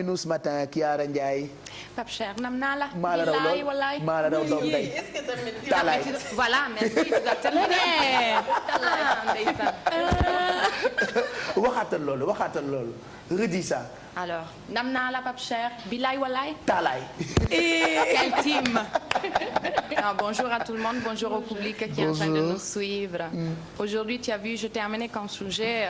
Nous ce matin Kiara Ndiaye. Pape Cheikh nam naa la. maa la raw lool maa la raw doom day. Talaay voilà merci. waxaatal loolu redis ça. Alors nam naa la Pape Cheikh bilaay walaay. Talaay. Quel team. Bonjour à tout le monde, bonjour au public qui est en train de nous suivre. Aujourd'hui, tu as vu, je t'ai amené comme sujet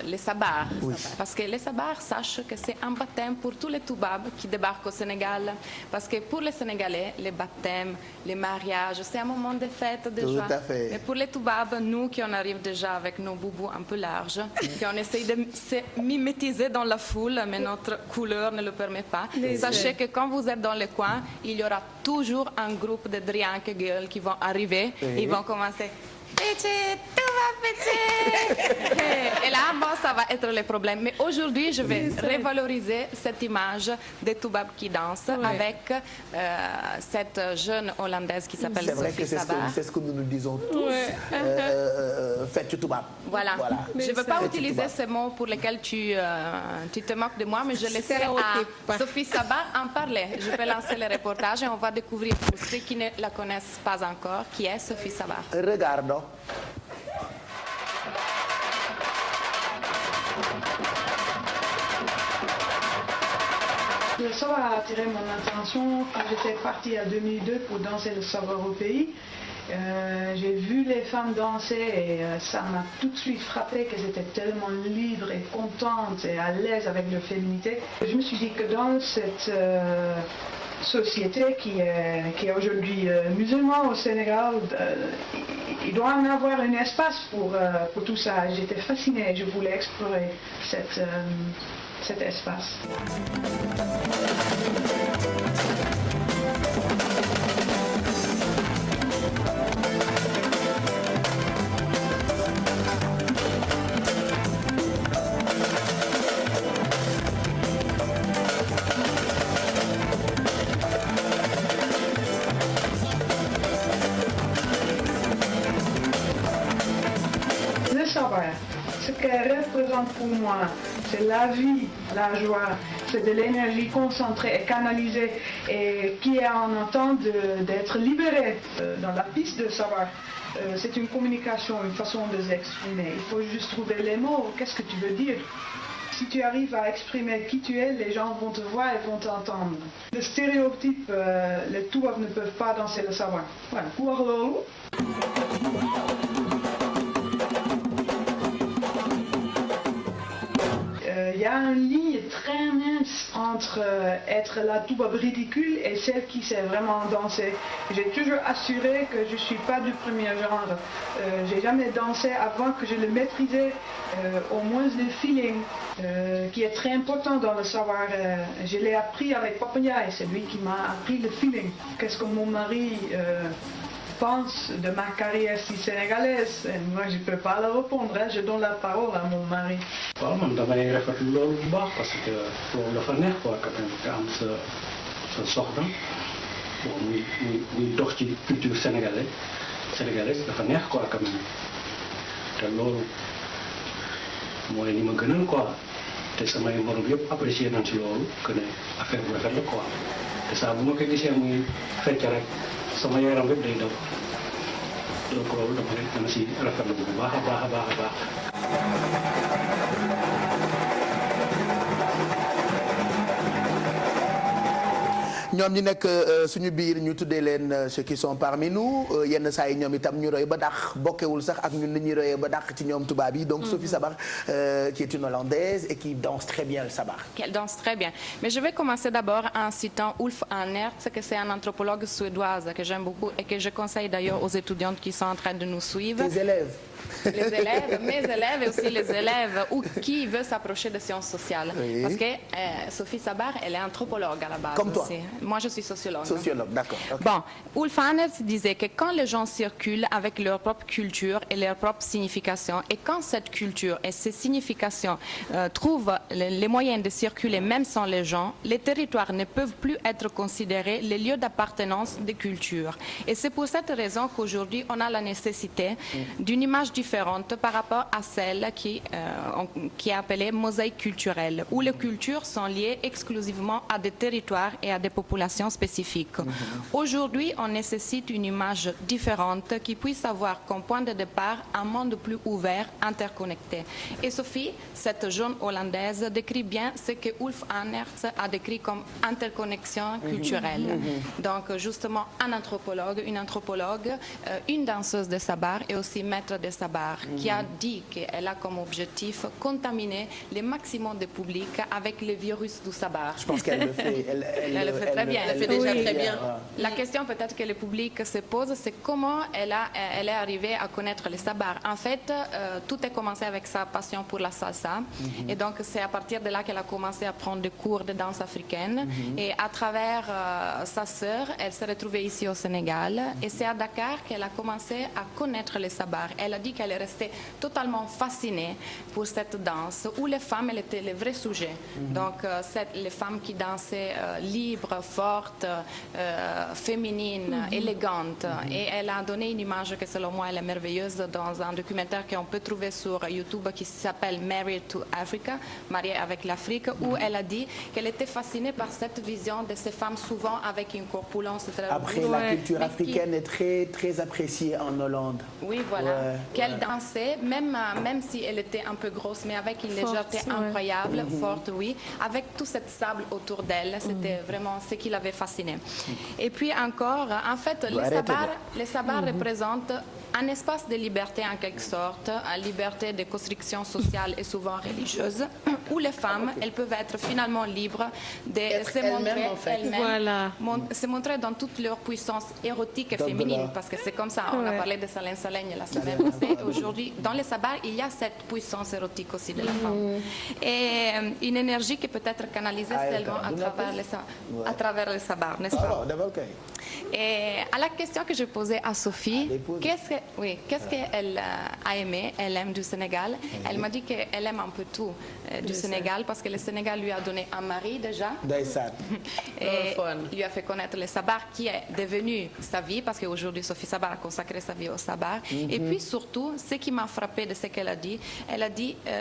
les sabars. Oui. Parce que les sabars, sache que c'est un baptême pour tous les toubabs qui débarquent au Sénégal. Parce que pour les Sénégalais, les baptêmes, les mariages, c'est un moment de fête déjà. Tout à fait. Mais pour les toubabs, nous qui on arrive déjà avec nos boubous un peu larges, qui on essaye de se mimétiser dans la foule, mais notre couleur ne le permet pas. Sachez que quand vous êtes dans le coin, il y aura toujours un groupe de drianke girls qui vont arriver. Ils vont commencer. Petit, tout va petit. Et là, bon, ça va être le problème. Mais aujourd'hui, je vais revaloriser cette image des toubabs qui dansent avec cette jeune Hollandaise qui s'appelle Sophie Sabar. C'est ce que nous disons tous. Fête toubab. Voilà. Je ne veux pas utiliser ces mots pour lesquels tu te moques de moi, mais je laisserai à Sophie Sabar en parler. Je vais lancer le reportage et on va découvrir pour ceux qui ne la connaissent pas encore qui est Sophie Sabar. Regarde. Le savoir a attiré mon attention quand j'étais partie en 2002 pour danser le savoir au pays. J'ai vu les femmes danser et ça m'a tout de suite frappé qu'elles étaient tellement libres et contentes et à l'aise avec leur féminité. Je me suis dit que dans cette société qui est aujourd'hui musulmane au Sénégal, il doit en avoir un espace pour tout ça. J'étais fascinée, je voulais explorer cet espace. Le savoir, ce qu'elle représente pour moi, c'est la vie, la joie, c'est de l'énergie concentrée et canalisée et qui est en attente d'être libérée. Dans la piste de savoir, c'est une communication, une façon de s'exprimer. Il faut juste trouver les mots, qu'est-ce que tu veux dire. Si tu arrives à exprimer qui tu es, les gens vont te voir et vont t'entendre. Le stéréotype, les toubabs ne peuvent pas danser le savoir. Voilà. Il y a une ligne très mince entre être la toubab ridicule et celle qui sait vraiment danser. J'ai toujours assuré que je ne suis pas du premier genre. J'ai jamais dansé avant que je le maîtrisais, au moins le feeling, qui est très important dans le savoir. Je l'ai appris avec Papa Ndiaye, c'est lui qui m'a appris le feeling. Qu'est-ce que mon mari pense de ma carrière si sénégalaise? Moi je peux pas le répondre, je donne la parole à mon mari. waaw man damay rafetlu loolu bu baax parce que loolu dafa neex quoi quand même nga am sa soxna bon muy dox ci culture sénégalaise dafa neex quoi quand même te loolu mooy li ma gënal quoi te samay morom yëpp apprécier nañ ci loolu que ne affaire bu rafet la quoi te saa bu ma ko gisee muy fecc rek sama yaram yëpp day daw donc loolu dama si rafetlu bu baax a baax a baax a baax. ñoom ñi nekk suñu biir ñu tuddee leen ceux qui sont parmi nous yenn saa yi ñoom itam ñu roy ba dàq bokkewul sax ak ñun ni ñuy royee ba dàq ci ñoom tubaab yi donc Sophie Sabar qui est une Hollandaise et qui danse très bien le sabar. Qu'elle danse très bien. Mais je vais commencer d'abord en citant Ulf Ahnert, que c'est un anthropologue suédoise que j'aime beaucoup et que je conseille d'ailleurs aux étudiantes qui sont en train de nous suivre. Tes élèves. Les élèves, mes élèves et aussi les élèves ou qui veut s'approcher de sciences sociales. Oui. Parce que Sophie Sabar, elle est anthropologue à la base. Comme toi. Aussi. Moi, je suis sociologue. Sociologue, d'accord. Okay. Bon, Ulf Ahnert disait que quand les gens circulent avec leur propre culture et leur propre signification, et quand cette culture et ces significations trouvent les moyens de circuler même sans les gens, les territoires ne peuvent plus être considérés les lieux d'appartenance des cultures. Et c'est pour cette raison qu'aujourd'hui, on a la nécessité d'une image image différente par rapport à celle qui est appelée mosaïque culturelle, où les cultures sont liées exclusivement à des territoires et à des populations spécifiques. Aujourd'hui, on nécessite une image différente qui puisse avoir comme point de départ un monde plus ouvert, interconnecté. Et Sophie, cette jeune Hollandaise, décrit bien ce que Ulf Anertz a décrit comme interconnexion culturelle. Donc, justement, un anthropologue, une danseuse de sabar et aussi maître de sabar, qui a dit qu'elle a comme objectif contaminer le maximum de public avec le virus du sabar. Je pense qu'elle le fait. Elle le fait très bien. Elle le fait déjà très bien. La question peut-être que le public se pose, c'est comment elle est arrivée à connaître le sabar. En fait, tout a commencé avec sa passion pour la salsa. Et donc, c'est à partir de là qu'elle a commencé à prendre des cours de danse africaine. Et à travers sa sœur, elle s'est retrouvée ici au Sénégal. Et c'est à Dakar qu'elle a commencé à connaître le sabar. Elle a dit qu'elle est restée totalement fascinée pour cette danse où les femmes, elles étaient les vrais sujets. Donc, les femmes qui dansaient libres, fortes, féminines, élégantes. Et elle a donné une image que selon moi elle est merveilleuse dans un documentaire qu'on peut trouver sur YouTube qui s'appelle Married to Africa, mariée avec l'Afrique, où elle a dit qu'elle était fascinée par cette vision de ces femmes souvent avec une corpulence très Après, la culture africaine est très, très appréciée en Hollande. Oui, voilà. Qu'elle dansait, même si elle était un peu grosse, mais avec une légèreté incroyable, forte, oui, avec tout cette sable autour d'elle. C'était vraiment ce qui l'avait fascinée. Et puis encore, en fait, les sabars représentent un espace de liberté en quelque sorte, une liberté de construction sociale et souvent religieuse, où les femmes, elles peuvent être finalement libres de se montrer elles-mêmes, se montrer dans toute leur puissance érotique et féminine, parce que c'est comme ça, on a parlé de Salène Salène la semaine passée, aujourd'hui, dans les sabars, il y a cette puissance érotique aussi de la femme. Et une énergie qui peut être canalisée seulement à travers les sabars, n'est-ce pas? Et à la question que je posais à Sophie, qu'est-ce qu'elle a aimé, elle aime du Sénégal? Elle m'a dit qu'elle aime un peu tout du Sénégal parce que le Sénégal lui a donné un mari déjà. Et lui a fait connaître le sabar qui est devenu sa vie parce qu'aujourd'hui Sophie Sabar a consacré sa vie au sabar. Et puis surtout, ce qui m'a frappé de ce qu'elle a dit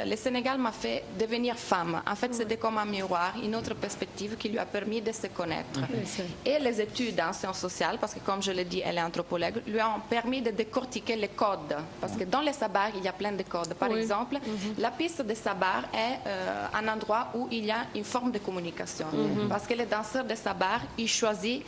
le Sénégal m'a fait devenir femme. En fait, c'était comme un miroir, une autre perspective qui lui a permis de se connaître. Et les études en sciences sociales, parce que comme je l'ai dit, elle est anthropologue, lui ont permis de décortiquer les codes. Parce que dans les sabars, il y a plein de codes. Par exemple, la piste de sabar est un endroit où il y a une forme de communication. Parce que les danseurs de sabar, ils choisissent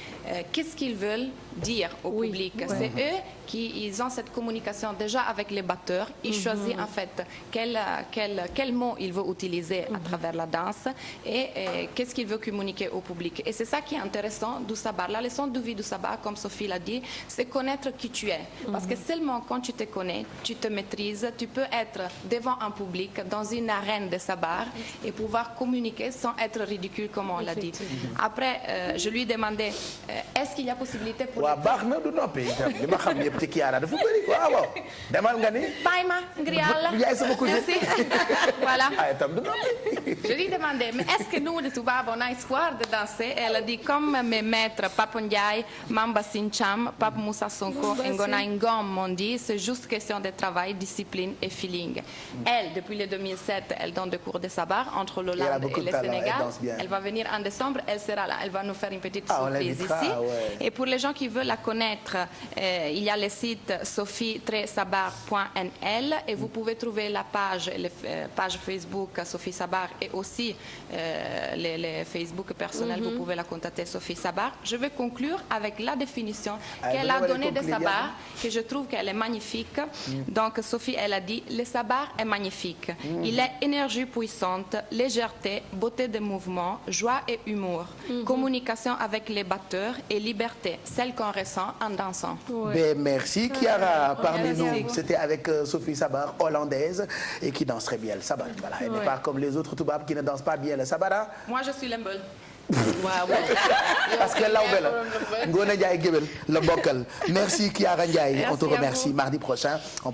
qu'est-ce qu'ils veulent dire au public. C'est eux qui ont cette communication déjà avec les batteurs. Ils choisissent en fait quel mot ils veulent utiliser à travers la danse et qu'est-ce qu'ils veulent communiquer au public. Et c'est ça qui est intéressant du sabar. La leçon de vie du sabar, comme Sophie l'a dit, c'est connaître qui tu es. Parce que seulement quand tu te connais, tu te maîtrises, tu peux être devant un public, dans une arène de sabar et pouvoir communiquer sans être ridicule, comme on l'a dit. Après, je lui demandais, est-ce qu'il y a possibilité pour... baax na du noppi itam li ma xam yëpp ci Kiara dafa bëri waaw demal nga ni. bàyyi ma ngir yàlla. yaay sama cousine. Voilà. itam du noppi. Je lui demandais, mais est-ce que nous, les Toubabs, on a espoir de danser? Elle a dit, comme mes maîtres, Papa Ndiaye, Mamba Sincham, Papa Moussa Sonko, Ngona Ngom m'ont dit, c'est juste question de travail, discipline et feeling. Elle, depuis le 2007, elle donne des cours de sabar entre l'Hollande et le Sénégal. Elle va venir en décembre, elle sera là. Elle va nous faire une petite surprise ici. Et pour les gens qui veulent la connaître, il y a le site sophie-sabar.nl et vous pouvez trouver la page Facebook Sophie Sabar et aussi les Facebook personnels. Vous pouvez la contacter Sophie Sabar. Je vais conclure avec la définition qu'elle a donnée de sabar, que je trouve qu'elle est magnifique. Donc Sophie, elle a dit, le sabar est magnifique. Il est énergie puissante, légèreté, beauté de mouvement, joie et humour, communication avec les batteurs et liberté, celle qu'on ressent en dansant. Merci Kiara, parmi nous. C'était avec Sophie Sabar, hollandaise, et qui danse très bien le sabar. Voilà, elle n'est pas comme les autres Toubabs qui ne dansent pas bien le sabara. Moi, je suis l'embol. Parce que lawbe la Ngone Ndiaye Guébel la bokkal. Merci Kiara Ndiaye, on te remercie. Mardi prochain